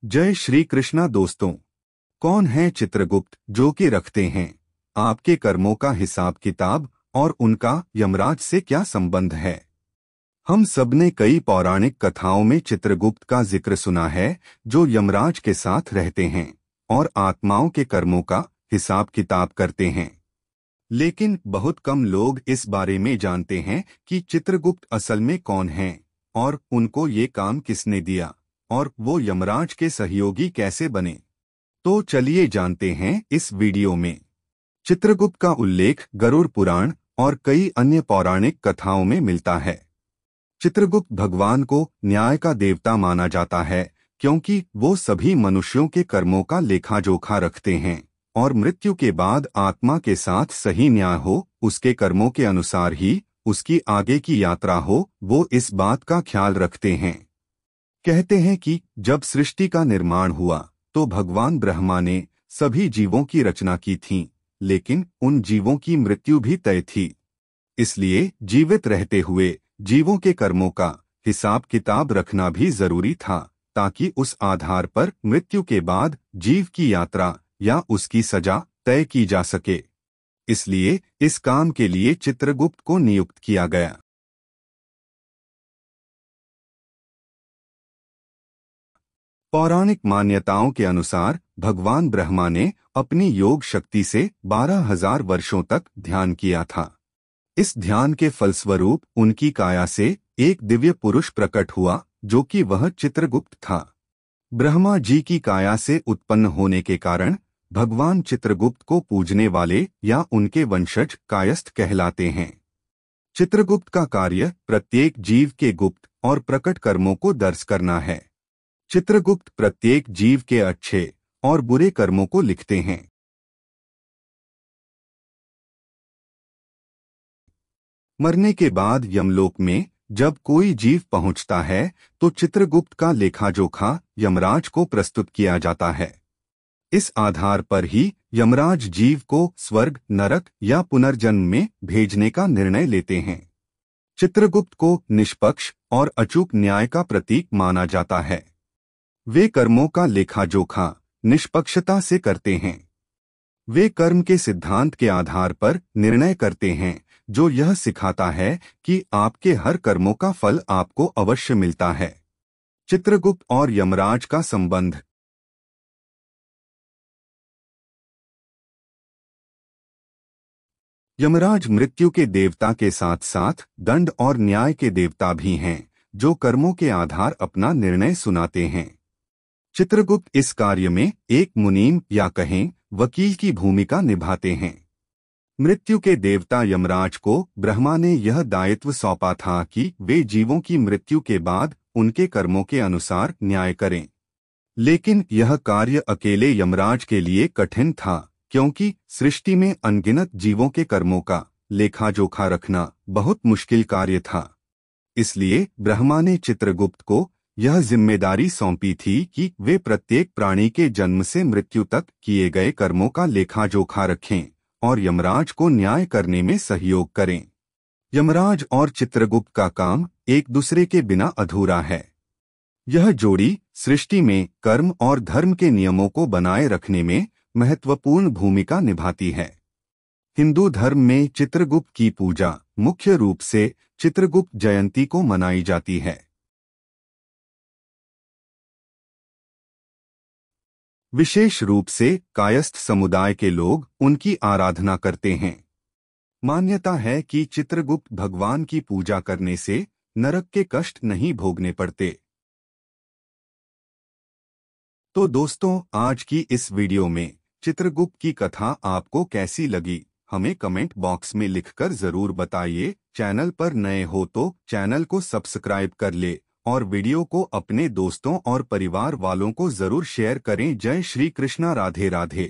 जय श्री कृष्णा दोस्तों। कौन है चित्रगुप्त जो कि रखते हैं आपके कर्मों का हिसाब किताब और उनका यमराज से क्या संबंध है। हम सबने कई पौराणिक कथाओं में चित्रगुप्त का जिक्र सुना है जो यमराज के साथ रहते हैं और आत्माओं के कर्मों का हिसाब किताब करते हैं। लेकिन बहुत कम लोग इस बारे में जानते हैं कि चित्रगुप्त असल में कौन हैं और उनको ये काम किसने दिया और वो यमराज के सहयोगी कैसे बने। तो चलिए जानते हैं इस वीडियो में। चित्रगुप्त का उल्लेख गरुड़ पुराण और कई अन्य पौराणिक कथाओं में मिलता है। चित्रगुप्त भगवान को न्याय का देवता माना जाता है क्योंकि वो सभी मनुष्यों के कर्मों का लेखा जोखा रखते हैं और मृत्यु के बाद आत्मा के साथ सही न्याय हो, उसके कर्मों के अनुसार ही उसकी आगे की यात्रा हो, वो इस बात का ख्याल रखते हैं। कहते हैं कि जब सृष्टि का निर्माण हुआ तो भगवान ब्रह्मा ने सभी जीवों की रचना की थी, लेकिन उन जीवों की मृत्यु भी तय थी। इसलिए जीवित रहते हुए जीवों के कर्मों का हिसाब किताब रखना भी जरूरी था ताकि उस आधार पर मृत्यु के बाद जीव की यात्रा या उसकी सजा तय की जा सके। इसलिए इस काम के लिए चित्रगुप्त को नियुक्त किया गया। पौराणिक मान्यताओं के अनुसार भगवान ब्रह्मा ने अपनी योग शक्ति से 12,000 वर्षों तक ध्यान किया था। इस ध्यान के फलस्वरूप उनकी काया से एक दिव्य पुरुष प्रकट हुआ जो कि वह चित्रगुप्त था। ब्रह्मा जी की काया से उत्पन्न होने के कारण भगवान चित्रगुप्त को पूजने वाले या उनके वंशज कायस्थ कहलाते हैं। चित्रगुप्त का कार्य प्रत्येक जीव के गुप्त और प्रकट कर्मों को दर्ज करना है। चित्रगुप्त प्रत्येक जीव के अच्छे और बुरे कर्मों को लिखते हैं। मरने के बाद यमलोक में जब कोई जीव पहुंचता है तो चित्रगुप्त का लेखा जोखा यमराज को प्रस्तुत किया जाता है। इस आधार पर ही यमराज जीव को स्वर्ग, नरक या पुनर्जन्म में भेजने का निर्णय लेते हैं। चित्रगुप्त को निष्पक्ष और अचूक न्याय का प्रतीक माना जाता है। वे कर्मों का लेखा जोखा निष्पक्षता से करते हैं। वे कर्म के सिद्धांत के आधार पर निर्णय करते हैं जो यह सिखाता है कि आपके हर कर्मों का फल आपको अवश्य मिलता है। चित्रगुप्त और यमराज का संबंध। यमराज मृत्यु के देवता के साथ साथ दंड और न्याय के देवता भी हैं जो कर्मों के आधार अपना निर्णय सुनाते हैं। चित्रगुप्त इस कार्य में एक मुनीम या कहें वकील की भूमिका निभाते हैं। मृत्यु के देवता यमराज को ब्रह्मा ने यह दायित्व सौंपा था कि वे जीवों की मृत्यु के बाद उनके कर्मों के अनुसार न्याय करें। लेकिन यह कार्य अकेले यमराज के लिए कठिन था क्योंकि सृष्टि में अनगिनत जीवों के कर्मों का लेखा जोखा रखना बहुत मुश्किल कार्य था। इसलिए ब्रह्मा ने चित्रगुप्त को यह जिम्मेदारी सौंपी थी कि वे प्रत्येक प्राणी के जन्म से मृत्यु तक किए गए कर्मों का लेखा जोखा रखें और यमराज को न्याय करने में सहयोग करें। यमराज और चित्रगुप्त का काम एक दूसरे के बिना अधूरा है। यह जोड़ी सृष्टि में कर्म और धर्म के नियमों को बनाए रखने में महत्वपूर्ण भूमिका निभाती है। हिंदू धर्म में चित्रगुप्त की पूजा मुख्य रूप से चित्रगुप्त जयंती को मनाई जाती है। विशेष रूप से कायस्थ समुदाय के लोग उनकी आराधना करते हैं। मान्यता है कि चित्रगुप्त भगवान की पूजा करने से नरक के कष्ट नहीं भोगने पड़ते। तो दोस्तों, आज की इस वीडियो में चित्रगुप्त की कथा आपको कैसी लगी हमें कमेंट बॉक्स में लिखकर जरूर बताइए। चैनल पर नए हो तो चैनल को सब्सक्राइब कर ले और वीडियो को अपने दोस्तों और परिवार वालों को जरूर शेयर करें। जय श्री कृष्णा। राधे राधे।